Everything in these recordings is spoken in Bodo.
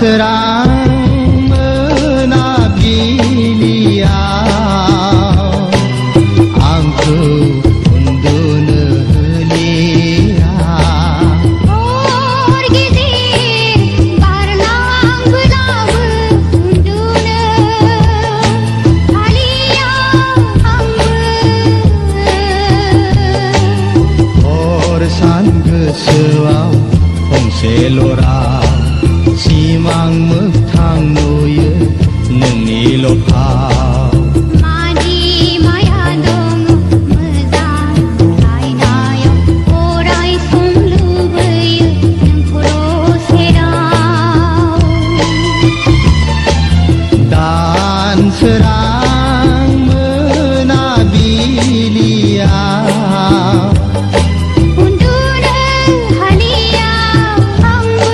serang menabiliau angku unduna helia और गिदिर barlang belawa unduna halia or san gosoआव गंसे लरा सिमां मोगथां नुयो नोंनिल' फाव मादि माया दं मोजां नायनायाव अराय सम लुबैयो नोंखौल' सेराव दान सोरां मोनाबिलियाव उन्दुनो हालियाव आंबो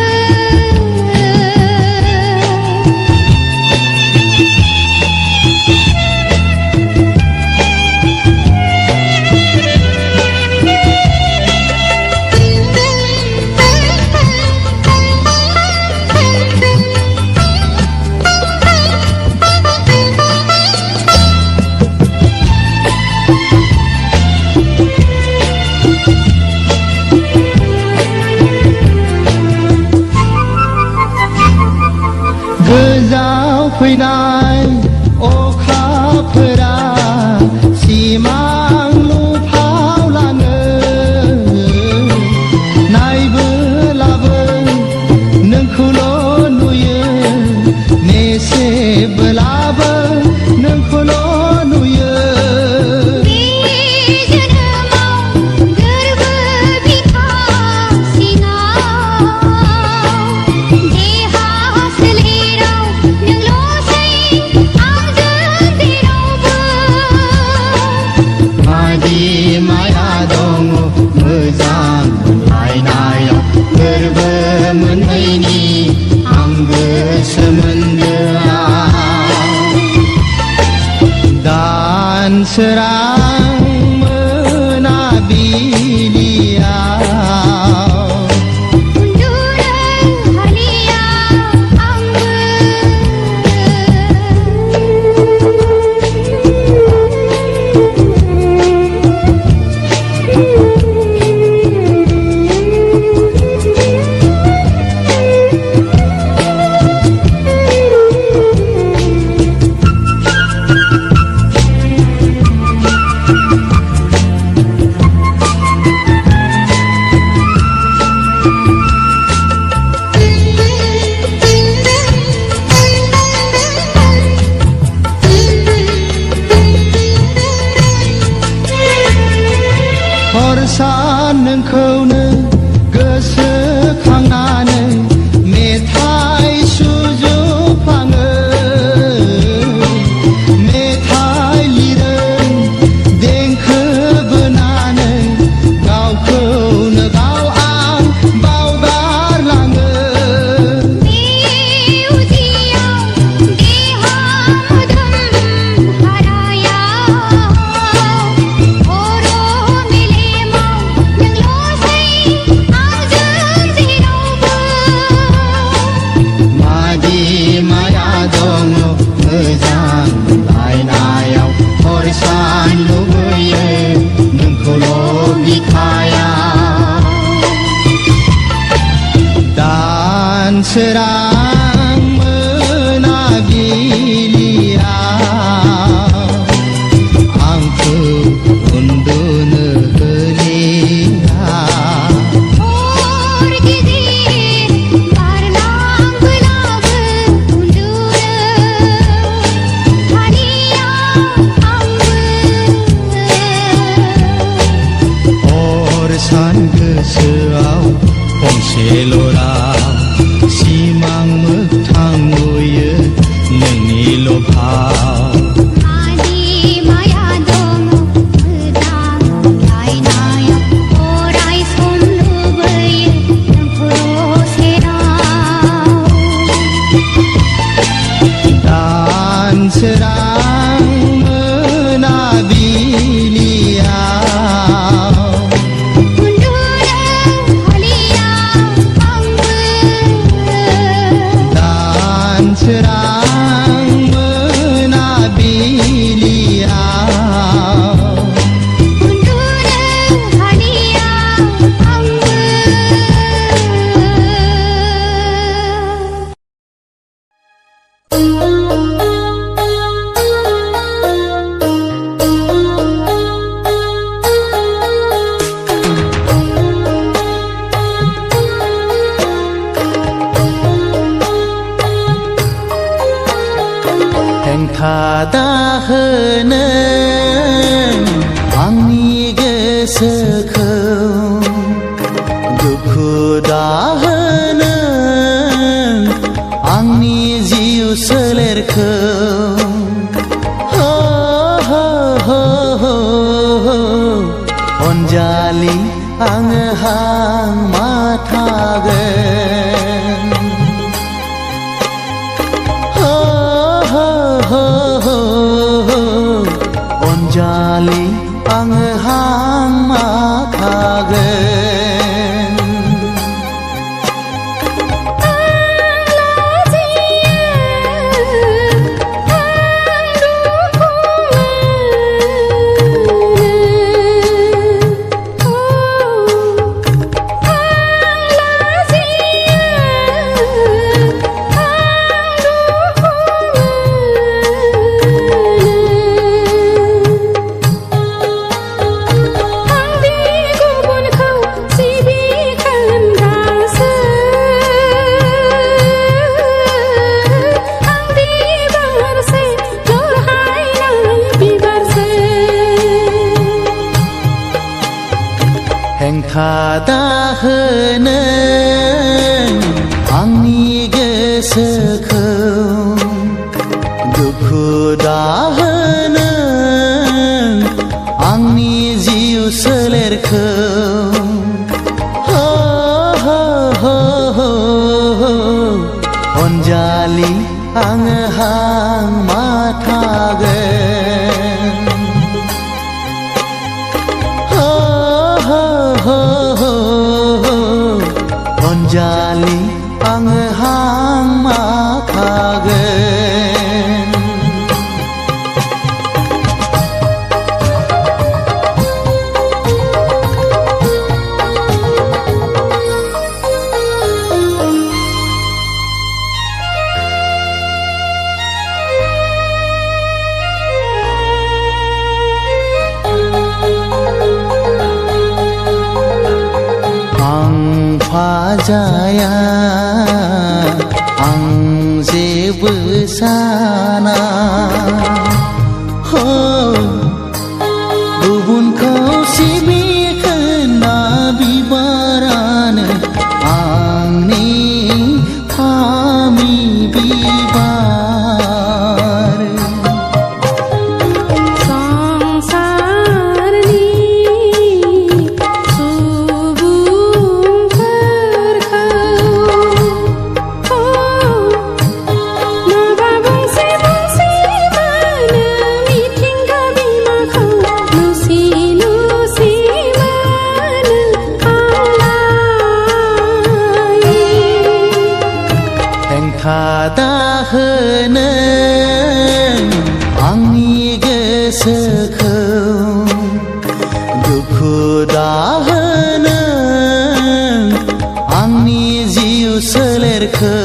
गोजाव फैनाय अखाफोरा सिमां लुफावलाङो नायबोलाबो नोंखौल' नुयो नेसेबोलाबो नोंखौल' नुयो बे जोनोमाव गोरबो बिखा सिङाव देहा सोलेराव नोंल'सै आंजों जेरावबो मादि माया दङ मोजां मोनलायनायाव गोरबो मोननैनि आंगो सोमोन्दोआव दान सोरां मोनाबिलियाव उन्दुनो हालियाव आंबो हर सान नोंखौनो गोसोखांनानै मेथाइ सुजुफ्लाङो मेथाइ लिरो देंखो बोनानै गावखौनो गाव आं बावगारलाङो बे उजियाव देहा मोदोम हारायाव खर' मेलेमाव नोंल'सै आंजों जेरावबो मादि माया दङ मोजां मोनलायनायाव हर सान लुबैयो नोंखौल' बिखायाव दान सोरां मोनाबिलियाव आंखौ उन्दुनो होलिया और गिदिर barlang belawa unduna haलियाव आंबो हर सान गोसोआव गंसे लरा सिमां मोगथां नुयो नोंनिल' फाव मादि माया दं मोजां नायनायाव अराय सम लुबैयो नोंखौल' सेराव दान सोरां मोनाबिलियाव उन्दुनो हालियाव आंबो हेंथा दाहोनो आंनि गोसोखौ दुखु दाहोनो आंनि जिउ सोलेरखौ अनजालि आङो हांमा थागोन अनजालि आङो हांमा थागोन हेंथा दाहोनो आंनि गोसोखौ दुखु दाहोनो आंनि जिउ सोलेरखौ अनजालि आङो हांमा थागोन अनजालि आङो हांमा थागोन फाजाया आं जेबो साना गुबुनखौ सिबिखोना बिबारानो आंनि फामि बिबार दाहोनो आंनि गोसोखौ दुखु दाहोनो आंनि जिउ सोलेरखौ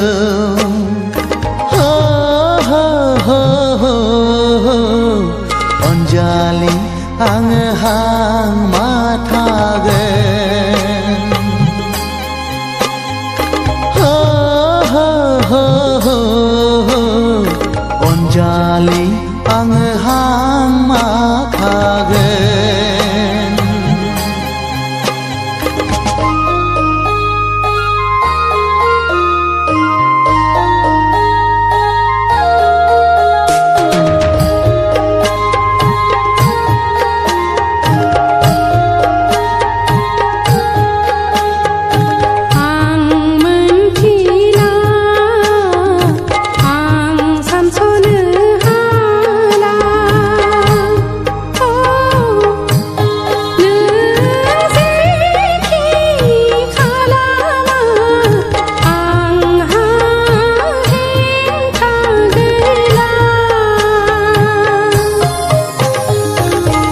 अनजालि आङो हांमा थागोन अनजालि आङो हांमा थागोन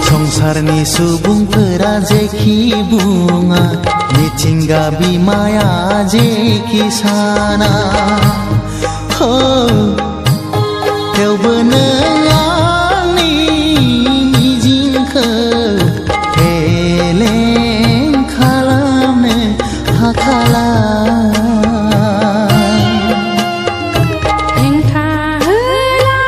संसारनि सुबुंफोरा जेखि बुङा मिथिंगा बिमाया जेखि साना थेवबो नों आंनि मिजिंखौ फेलें खालामनो हाखाला हेंथा होला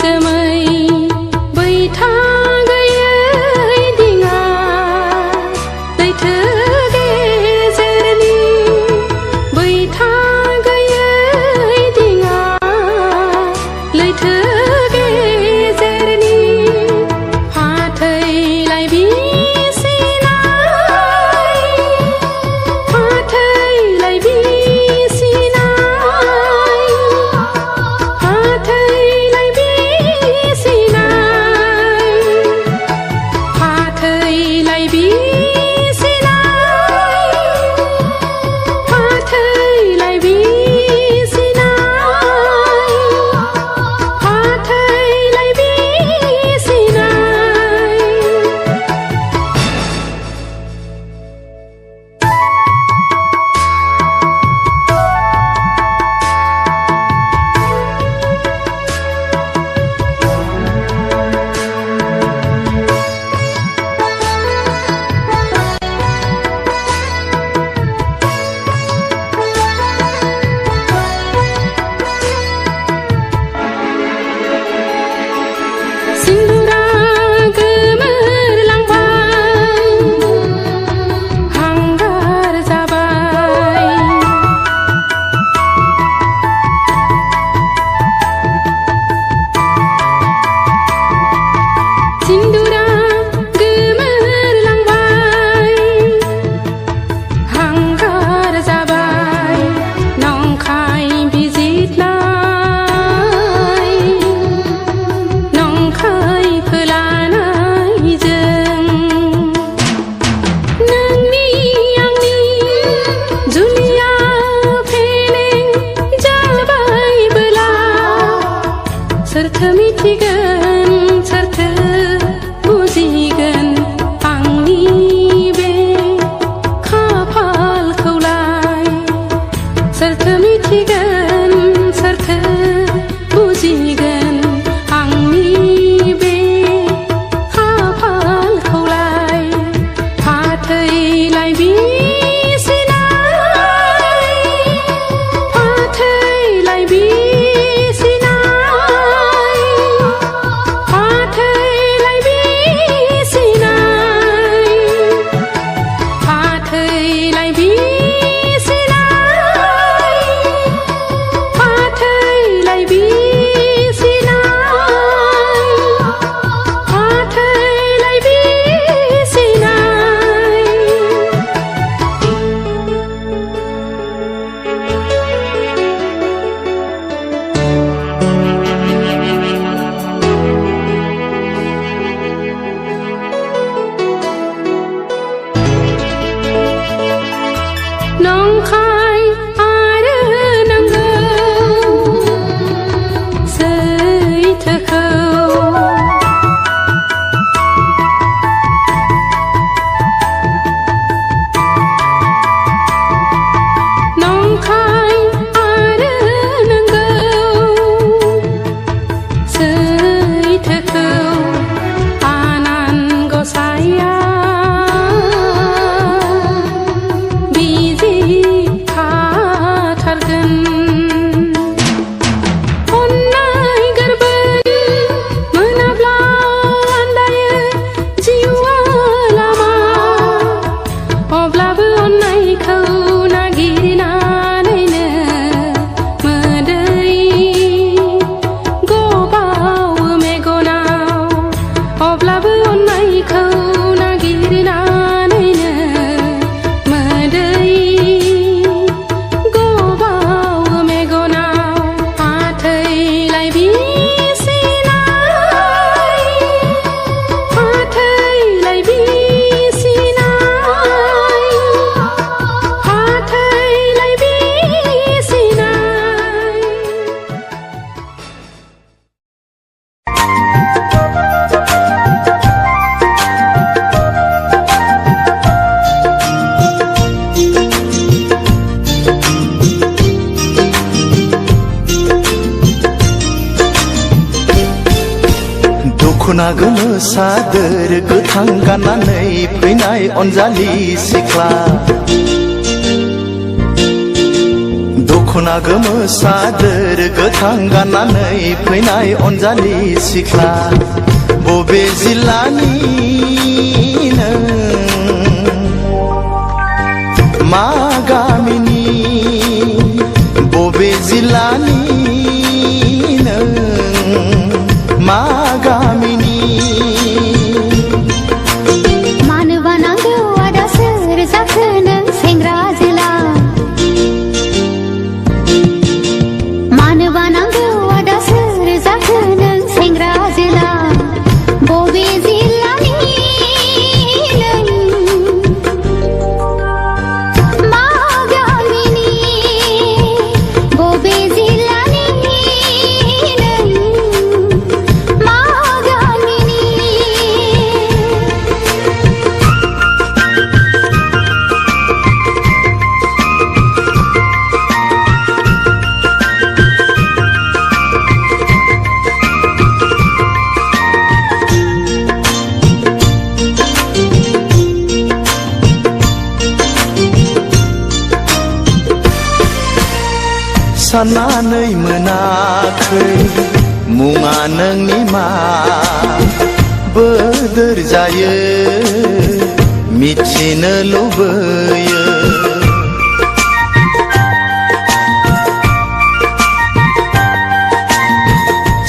जोमै बैथा गैयै दिङा लैथो गेजेरनि बैथा गैयै दिङा लैथो गेजेरनि फाथैलाय बिसिनाय फाथैलाय बिसिनाय फाथैलाय बिसिनाय फाथैलाय बिसिनाय फाथैलाय बिसिनाय फाथैलाय बिसिनाय सिन्दुरा गोमोरलांबाय हांगार जाबाय सिन्दुरा गोमोरलांबाय हांगार जाबाय नंखाय बिजिरनाय नंखाय फोलानायजों नोंनि आंनि जुलिया फेलें जाबायबोला सोरथो मिथिगोन सोरथो बुजिगोन आंनि बे खाफालखौलाय सोरथो मिथिगोन सोरथो बुजिगोन आंनि बे खाफालखौलाय फाथैलाय बिसिनाय फाथैलाय बिसिनाय फाथैलाय बिसिनाय फाथैलाय बिसिनाय फाथैलाय बिसिनाय फाथैलाय बिसिनाय नंखाय आरो नंगौ सैथोखौ नंखाय आरो नंगौ सैथोखौ आनान गसाइया बिजिरखाथारगोन अननाय गोरबोन मोनाब्ला आन्दायो जिउआ लामा अब्लाबो अननायखौ नागिरनानैनो मोदै गबावो मेगनाव अब्लाबो अननायखौ नागिरनानैनो मोदै गबावो मेगनाव फाथैलाय बिसिनाय फाथैलाय बिसिनाय फाथैलाय बिसिनाय दखना गोमो सादोर गोथां गाननानै फैनाय अनजालि सिख्ला दख'ना गोमो सादोर गोथां गाननानै फैनाय अनजालि सिख्ला बबे जिल्लानि नों मा गामिनि बबे जिल्लानि नों मा गामिनि मानो बानांगौ आदा सोर जाखो नों सेंग्रा जोला मानो बानांगौ आदा सोर जाखो नों सेंग्रा जोला बबे जिल्लानि नों मा गामिनि बबे जिल्लानि नों मा गामिनि साननानै मोनाखै मुङा नोंनि मा बोदोर जायो मिथिनो लुबैयो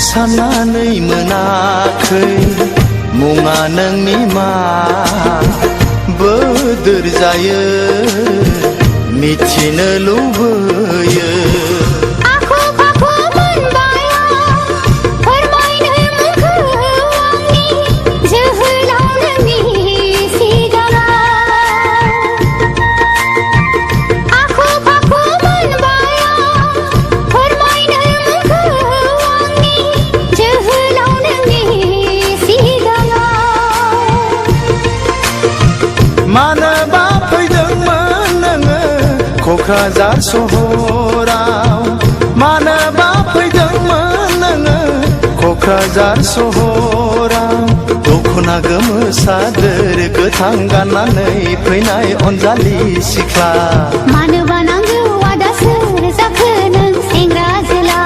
साननानै मोनाखै मुङा नोंनि मा बोदोर जायो मिथिनो लुबैयो आखु फाखु मोनबाय फोरमायनो मोनखो आंनि जोहोलाव नोंनि सिगाङाव आखु फाखु मोनबाय फोरमायनो मोनखो आंनि जोहोलाव नोंनि सिगाङाव मानोबा फैदोंमोन नोङो क'क्राझार सहराव मानोबा फैदोंमोन नोङो क'क्राझार सहराव दख'ना गोमो सादोर गोथां गाननानै फैनाय अनजालि सिख्ला मानो बानांगौ आदा सोर जाखो नों सेंग्रा जोला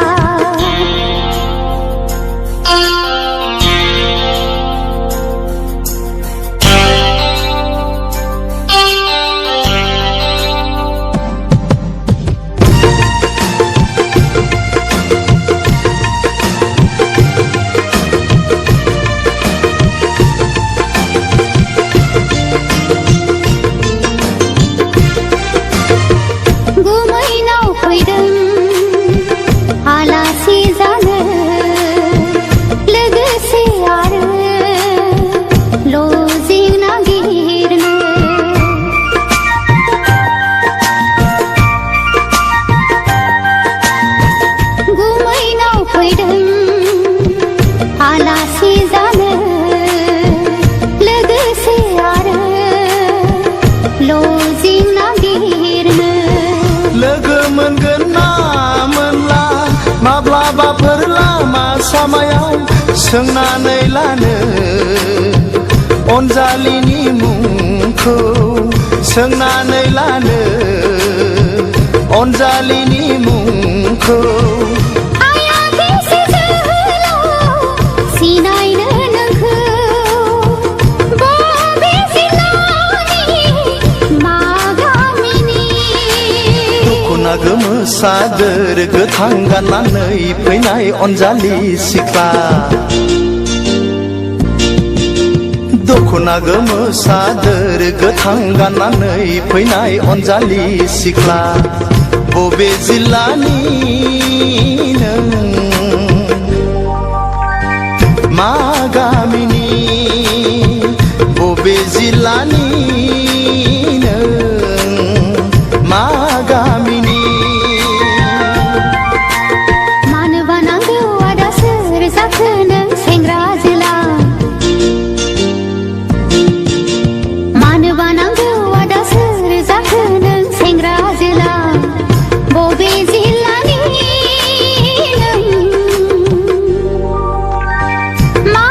गुमैनाव फैदों आलासि जानो लोगोसे आरो लजिं नागिरनो गुमैनाव फैदों आलासि जानो लोगोसे आरो लजिं नागिरनो लोगो मोनगोन ना मोनला माब्लाबाफोर लामा सामायाव सोंनानै लानो अनजालिनि मुंखौ सोंनानै लानो अनजालिनि मुंखौ आया बेसे जोहोलाव सिनायनो नोंखौ बबे जिल्लानि मा गामिनि दख'ना गोमो सादोर गोथां गाननानै फैनाय अनजालि सिख्ला दख'ना गोमो सादोर गोथां गाननानै फैनाय अनजालि सिख्ला बबे जिल्लानि नों मा गामिनि बबे जिल्लानि नों मा गामिनि मानो बानांगौ आदा सोर जाखो नों सेंग्रा जोला मानो बानांगौ आदा सोर जाखो नों सेंग्रा जोला बबे जिल्लानि नों मा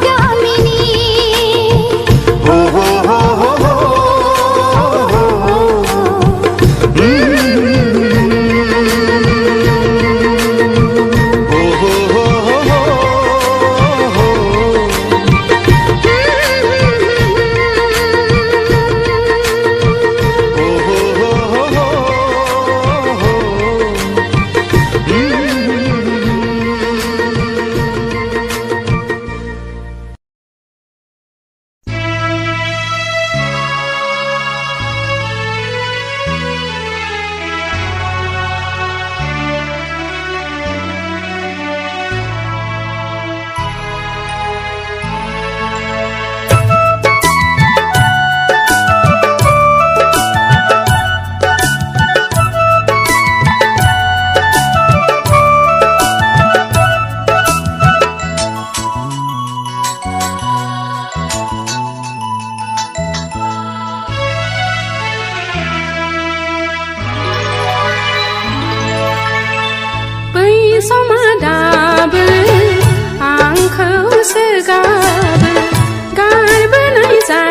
गामिनि हो हो हो हो हो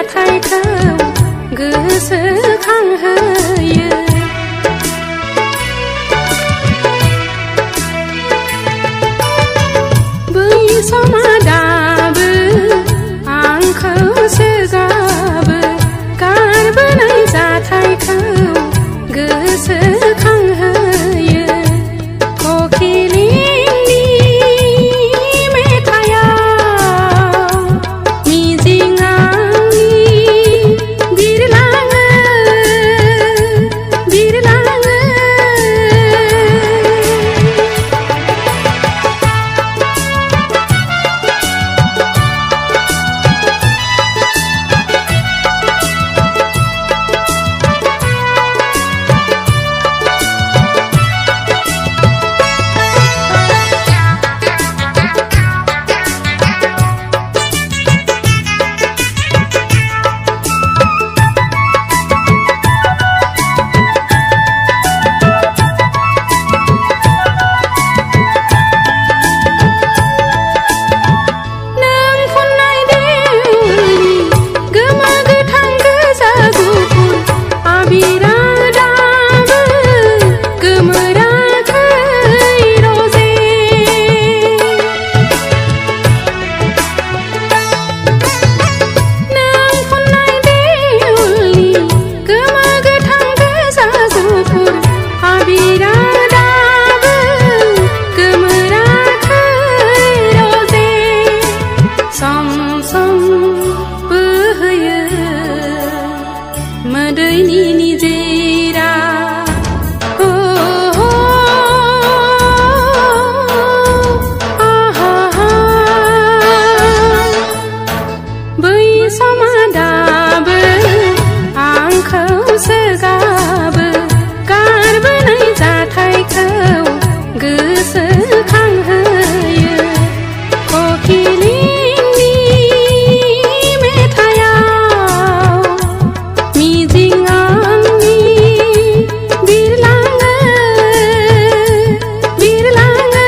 जाथायखौ गोसोखांहोयो बै समा दाबो आंखौ सोगाबो गारबोनाय जाथायखौ गोसोखांहोयो खखिलिंनि मेथाइयाव मिजिं आंनि बिरलाङो बिरलाङो मोदैनि निजेरा बै समा दाबो आंखौ सोगाबो गारबोनाय जाथायखौ गोसोखांहोयो खखिलिंनि मेथाइयाव मिजिं आंनि बिरलाङो बिरलाङो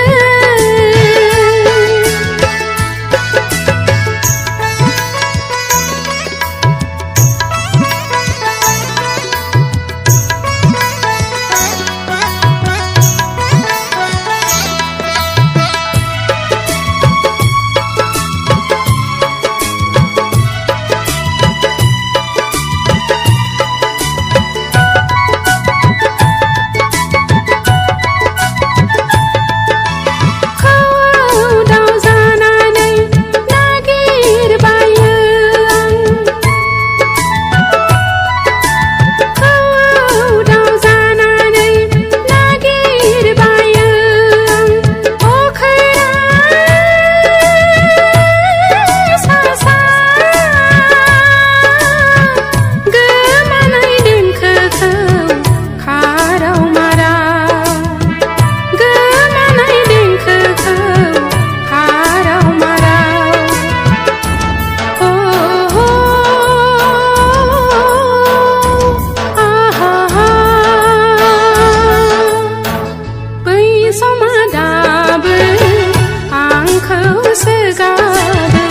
सोगाबो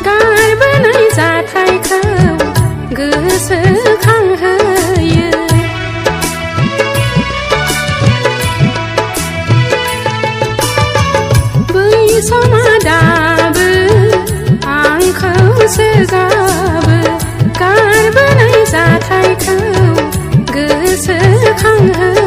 गारबोनाय जाथायखौ गोसोखांहोयो बै समा दाबो आंखौ सोगाबो गारबोनाय जाथायखौ गोसोखांहोयो